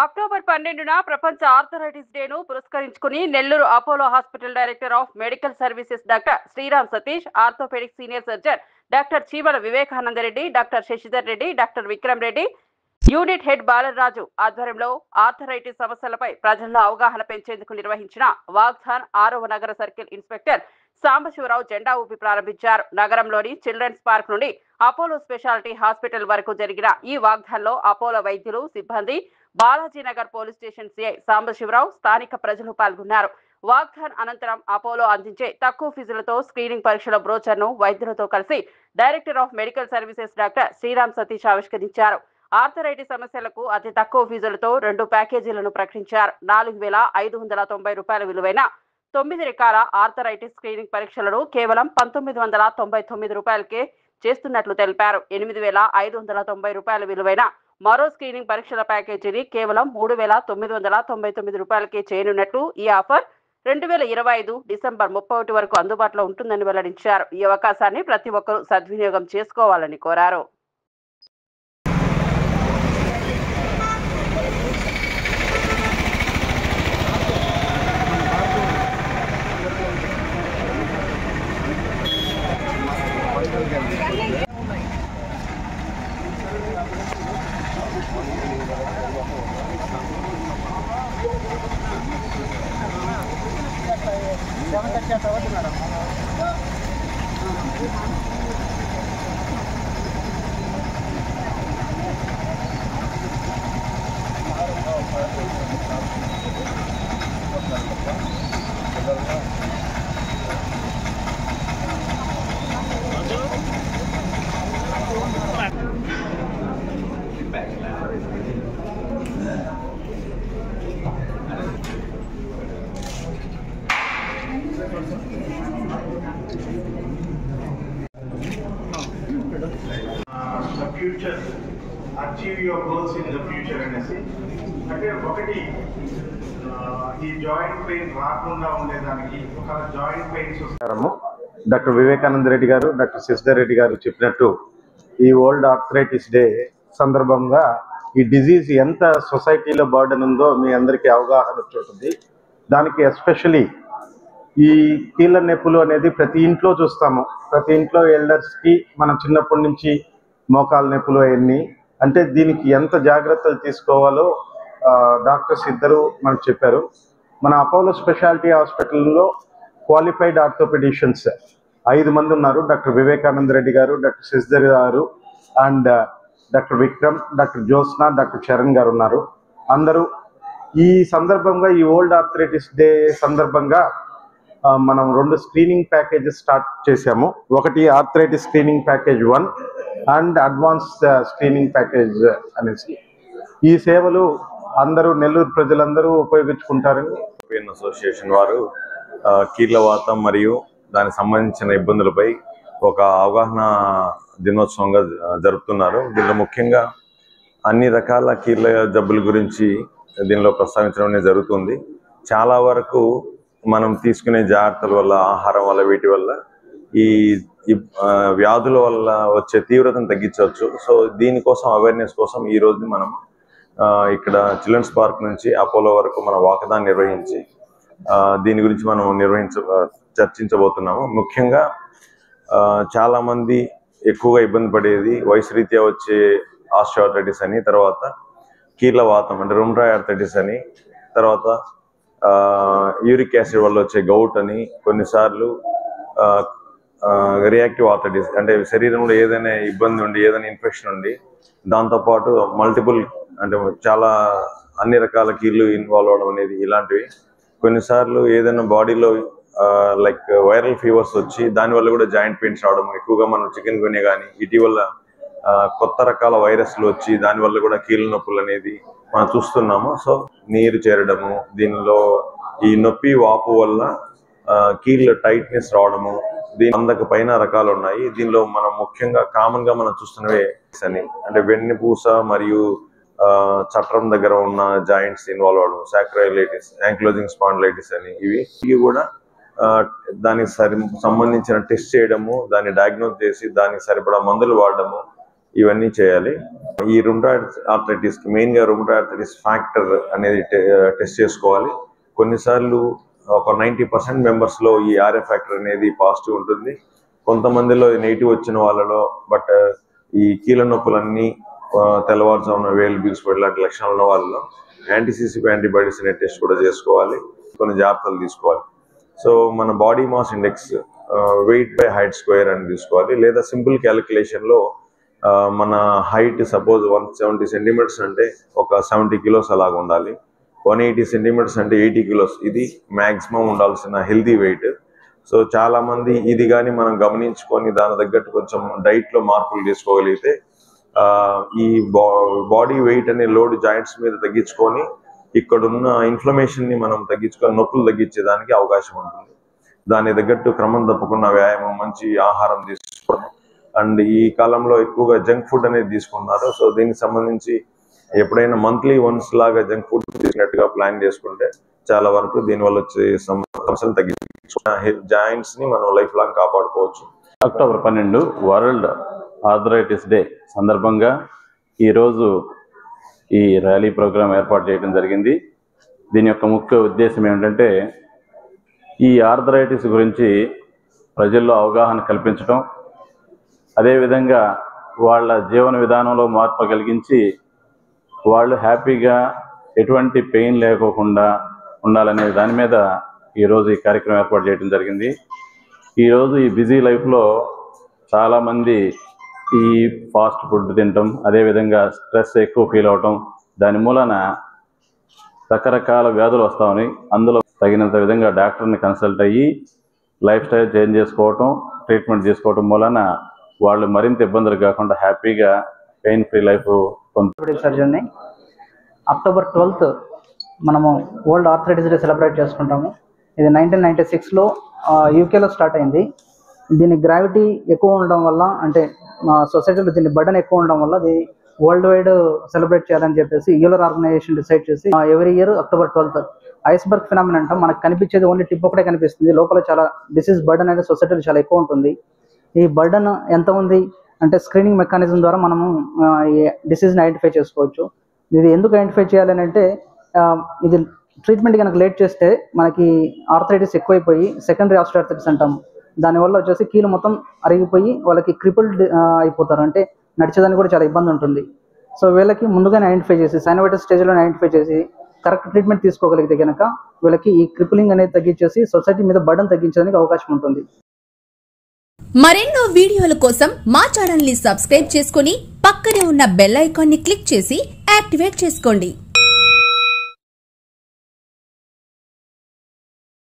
October 12న ప్రపంచ arthritis డేను పురస్కరించుకుని Nellore Apollo hospital director of medical services doctor Sriram Satish, orthopaedic senior surgeon doctor Cheemala Vivekananda Reddy, doctor Sasidhar Reddy, doctor Vikram Reddy, unit head Balaraju ఆధ్వర్యంలో arthritis సమస్యలపై ప్రజల్లో అవగాహన పెంచేందుకు నిర్వహించిన వాగ్థాన్ 6వ నగర సర్కిల్ ఇన్స్పెక్టర్ సాంబశివరావు జెండా ఊపి ప్రారంభించారు. నగరంలోని చిల్డ్రన్స్ పార్క్ నుండి అపోలో స్పెషాలిటీ హాస్పిటల్ వరకు జరిగిన ఈ వాగ్థాన్లో అపోలో వైద్యులు, సిబ్బంది, Balaji Nagar police station CI Sambasivarao, స్థానిక ప్రజలు పాల్గొన్నారు. వాగ్థాన్ అనంతరం అపోలో అందించే తక్కువ ఫీజులతో స్క్రీనింగ్ పరీక్షల బ్రోచర్ను వైద్యులతో కలిసి director of medical services doctor Sriram Satish ఆవిష్కరించారు. ఆర్థరైటిస్ సమస్యలకు అతి తక్కువ ఫీజులతో 2 ప్యాకేజీలను ప్రకటించారు. 4,590 రూపాయల విలువైన 9 రకాల ఆర్థరైటిస్ స్క్రీనింగ్ పరీక్షలను కేవలం 1,999 రూపాయలకే చేస్తున్నట్లు తెలిపారు. 8,590 రూపాయల విలువైన మరో స్క్రీనింగ్ పరీక్షల ప్యాకేజీని కేవలం 3,999 రూపాయలకే చేయనున్నట్లు ఈ ఆఫర్ 2025 డిసెంబర్ 31 వరకు అందుబాటులో ఉంటుందని వెల్లడించారు. ఈ అవకాశాన్ని ప్రతి ఒక్కరూ సద్వినియోగం చేసుకోవాలని కోరారు. The future, achieve your goals in the future అనేసి అంటే ఒకటి ఈ జాయింట్ పెయిన్ రాకుండా ఉండేదానికి ఒక జాయింట్ పెయిన్స్ వస్తాము. డాక్టర్ వివేకానంద రెడ్డి గారు, డాక్టర్ శశిధర్ రెడ్డి గారు చెప్పినట్టు ఈ వరల్డ్ ఆర్థరైటిస్ డే సందర్భంగా ఈ డిజీజ్ ఎంత సొసైటీలో బర్డెన్ ఉందో మీ అందరికీ అవగాహన ఉంటుంది. దానికి ఎస్పెషలీ ఈ కీళ్ళ నొప్పులు అనేది ప్రతి ఇంట్లో చూస్తాము. ప్రతి ఇంట్లో ఎల్డర్స్కి మనం చిన్నప్పటి నుంచి మోకాల నొప్పులు అవన్నీ అంటే దీనికి ఎంత జాగ్రత్తలు తీసుకోవాలో డాక్టర్స్ ఇద్దరు మనకు చెప్పారు. మన అపోలో స్పెషాలిటీ హాస్పిటల్లో క్వాలిఫైడ్ ఆర్థోపెడిషియన్స్ 5 మంది ఉన్నారు. డాక్టర్ వివేకానంద రెడ్డి గారు, డాక్టర్ శశిధర్ గారు and doctor Vikram, doctor Jyotsna, doctor Charan గారు ఉన్నారు. అందరూ ఈ సందర్భంగా ఈ వరల్డ్ ఆర్థరైటిస్ డే సందర్భంగా మనం 2 స్క్రీనింగ్ ప్యాకేజెస్ స్టార్ట్ చేశాము. ఒకటి arthritis screening package 1 and advance screening package అనేసి. ఈ సేవలు అందరూ నెల్లూరు ప్రజలందరూ ఉపయోగించుకుంటారని యూరోపియన్ అసోసియేషన్ వారు కీళ్ళవాతం మరియు దానికి సంబంధించిన ఇబ్బందులపై ఒక అవగాహన దినోత్సవంగా జరుపుతున్నారు. దీనిలో ముఖ్యంగా అన్ని రకాల కీళ్ళ జబ్బుల గురించి దీనిలో ప్రస్తావించడం జరుగుతుంది. చాలా వరకు మనం తీసుకునే జాగ్రత్తల వల్ల, ఆహారం వల్ల, వీటి వల్ల ఈ వ్యాధుల వల్ల వచ్చే తీవ్రతను తగ్గించవచ్చు. సో దీనికోసం అవేర్నెస్ కోసం ఈ రోజు మనం ఇక్కడ చిల్డ్రన్స్ పార్క్ నుంచి అపోలో వరకు మన వాకథాన్ నిర్వహించి దీని గురించి మనం చర్చించబోతున్నాము. ముఖ్యంగా చాలామంది ఎక్కువగా ఇబ్బంది పడేది వయసు రీత్యా వచ్చే ఆస్టియోఆర్థరైటిస్ అని, తర్వాత కీళ్ళవాతం అంటే రుమటాయిడ్ ఆర్థరైటిస్ అని, తర్వాత యూరిక్ యాసిడ్ వల్ల వచ్చే గౌట్ అని, కొన్నిసార్లు రియాక్టివ్ ఆర్థరైటిస్ అంటే శరీరంలో ఏదైనా ఇబ్బంది ఉండి, ఏదైనా ఇన్ఫెక్షన్ ఉండి దాంతోపాటు మల్టిపుల్ అంటే చాలా అన్ని రకాల కీళ్ళు ఇన్వాల్వ్ అవడం అనేది ఇలాంటివి. కొన్నిసార్లు ఏదైనా బాడీలో లైక్ వైరల్ ఫీవర్స్ వచ్చి దానివల్ల కూడా జాయింట్ పెయిన్స్ రావడం, ఎక్కువగా మనం చికెన్ గున్యా కానీ ఇటీవల కొత్త రకాల వైరస్లు వచ్చి దానివల్ల కూడా కీళ్ళ నొప్పులు అనేది మనం చూస్తున్నాము. సో నీరు చేరడము, దీనిలో ఈ నొప్పి వాపు వల్ల కీళ్ళ టైట్నెస్ రావడము, దీని 100కు పైన రకాలు ఉన్నాయి. దీనిలో మనం ముఖ్యంగా కామన్ గా మనం చూస్తున్నవే అని అంటే వెన్నుపూస మరియు చట్రం దగ్గర ఉన్న జాయింట్స్ ఇన్వాల్వ్ అవడం, సాక్రైలైటిస్, యాంక్లోజింగ్ స్పాండిలైటిస్ అని ఇవి కూడా దానికి సంబంధించిన టెస్ట్ చేయడము, దాన్ని డయాగ్నోస్ చేసి దానికి సరిపడా మందులు వాడడము ఇవన్నీ చేయాలి. ఈ రుమటాయిడ్ ఆర్థరైటిస్ కి మెయిన్ గా రుమటాయిడ్ ఆర్థరైటిస్ ఫ్యాక్టర్ అనేది టెస్ట్ చేసుకోవాలి. కొన్నిసార్లు ఒక 90% మెంబర్స్ లో ఈ RA ఫ్యాక్టర్ అనేది పాజిటివ్ ఉంటుంది. కొంతమందిలో నెగిటివ్ వచ్చిన వాళ్ళలో బట్ ఈ కీళ్ళ నొప్పులన్నీ తెల్లవారుజామున వేలు బిగుసిపోయే లాంటి లక్షణాలు ఉన్న వాళ్ళలో యాంటీసీసీపీ యాంటీబాడీస్ అనే టెస్ట్ కూడా చేసుకోవాలి. కొన్ని జాగ్రత్తలు తీసుకోవాలి. సో మన body mass index weight by height square అని తీసుకోవాలి. లేదా సింపుల్ క్యాలిక్యులేషన్ లో మన హైట్ సపోజ్ 170 సెంటీమీటర్స్ అంటే ఒక 70 కిలోస్ అలాగ ఉండాలి. 180 సెంటీమీటర్స్ అంటే 80 కిలోస్. ఇది మ్యాక్సిమం ఉండాల్సిన హెల్తీ వెయిట్. సో చాలా మంది ఇది కానీ మనం గమనించుకొని దాని తగ్గట్టు కొంచెం డైట్ లో మార్పులు చేసుకోగలిగితే ఈ బాడీ వెయిట్ అనే లోడ్ జాయింట్స్ మీద తగ్గించుకొని ఇక్కడున్న ఇన్ఫ్లమేషన్ ని మనం తగ్గించుకొని నొప్పులు తగ్గించేదానికి అవకాశం ఉంటుంది. దాని తగ్గట్టు క్రమం తప్పకుండా వ్యాయామం, మంచి ఆహారం తీసుకోవడం. అండ్ ఈ కాలంలో ఎక్కువగా జంక్ ఫుడ్ అనేది తీసుకున్నారు. సో దీనికి సంబంధించి ఎప్పుడైనా మంత్లీ వన్స్ లాగా జంక్ ఫుడ్ తీసుకున్నట్టుగా ప్లాన్ చేసుకుంటే చాలా వరకు దీనివల్ల వచ్చే సమస్యలు తగ్గించుకున్న జాయింట్స్ ని మనం లైఫ్ లాంగ్ కాపాడుకోవచ్చు. అక్టోబర్ 12 వరల్డ్ ఆర్థరైటిస్ డే సందర్భంగా ఈరోజు ఈ ర్యాలీ ప్రోగ్రాం ఏర్పాటు చేయడం జరిగింది. దీని యొక్క ముఖ్య ఉద్దేశం ఏమిటంటే ఈ ఆర్థరైటిస్ గురించి ప్రజల్లో అవగాహన కల్పించడం, అదేవిధంగా వాళ్ళ జీవన విధానంలో మార్పు కలిగించి వాళ్ళు హ్యాపీగా ఎటువంటి పెయిన్ లేకోకుండా ఉండాలనే దాని మీద ఈరోజు ఈ కార్యక్రమం ఏర్పాటు చేయడం జరిగింది. ఈరోజు ఈ బిజీ లైఫ్లో చాలామంది ఈ ఫాస్ట్ ఫుడ్ తినటం, అదేవిధంగా స్ట్రెస్ ఎక్కువ ఫీల్ అవటం, దాని మూలన రకరకాల వ్యాధులు వస్తామని అందులో తగినంత విధంగా డాక్టర్ని కన్సల్ట్ అయ్యి లైఫ్ స్టైల్ చేంజ్ చేసుకోవటం, ట్రీట్మెంట్ తీసుకోవటం మూలన వాళ్ళు మరింత ఇబ్బందులు కాకుండా హ్యాపీగా పెయిన్ ఫ్రీ లైఫ్ సర్జన్ని అక్టోబర్ 12th మనము వరల్డ్ ఆర్థరైటిస్ డే సెలబ్రేట్ చేసుకుంటాము. ఇది 1996లో యూకేలో స్టార్ట్ అయింది. దీని గ్రావిటీ ఎక్కువ ఉండడం వల్ల, అంటే సొసైటీలో దీని బర్డన్ ఎక్కువ ఉండడం వల్ల అది వరల్డ్ వైడ్ సెలబ్రేట్ చేయాలని చెప్పేసి యూలర్ ఆర్గనైజేషన్ డిసైడ్ చేసి every year October 12th iceberg phenomena అంటాం. మనకు కనిపించేది ఓన్లీ టిప్ ఒకటే కనిపిస్తుంది, లోపల చాలా డిసీజ్ బర్డన్ అనేది సొసైటీలో చాలా ఎక్కువ ఉంటుంది. ఈ బర్డన్ ఎంత ఉంది అంటే స్క్రీనింగ్ మెకానిజం ద్వారా మనము ఈ డిసీజ్ని ఐడెంటిఫై చేసుకోవచ్చు. ఇది ఎందుకు ఐడెంటిఫై చేయాలని అంటే ఇది ట్రీట్మెంట్ కనుక లేట్ చేస్తే మనకి ఆర్థరైటిస్ ఎక్కువైపోయి సెకండరీ ఆస్టియోఆర్థరైటిస్ అంటాము. దానివల్ల వచ్చేసి కీలు మొత్తం అరిగిపోయి వాళ్ళకి క్రిపుల్డ్ అయిపోతారు, అంటే నడిచేదానికి కూడా చాలా ఇబ్బంది ఉంటుంది. సో వీళ్ళకి ముందుగానే ఐడెంటిఫై చేసి సైనోవైటిస్ స్టేజ్లోనే ఐడెంటిఫై చేసి కరెక్ట్ ట్రీట్మెంట్ తీసుకోగలిగితే కనుక వీళ్ళకి ఈ క్రిపులింగ్ అనేది తగ్గించేసి సొసైటీ మీద బర్డన్ తగ్గించడానికి అవకాశం ఉంటుంది. మరెన్నో వీడియోల కోసం మా ఛానల్ ని సబ్స్క్రైబ్ చేసుకుని పక్కనే ఉన్న బెల్ ఐకాన్ ని క్లిక్ చేసి యాక్టివేట్ చేసుకోండి.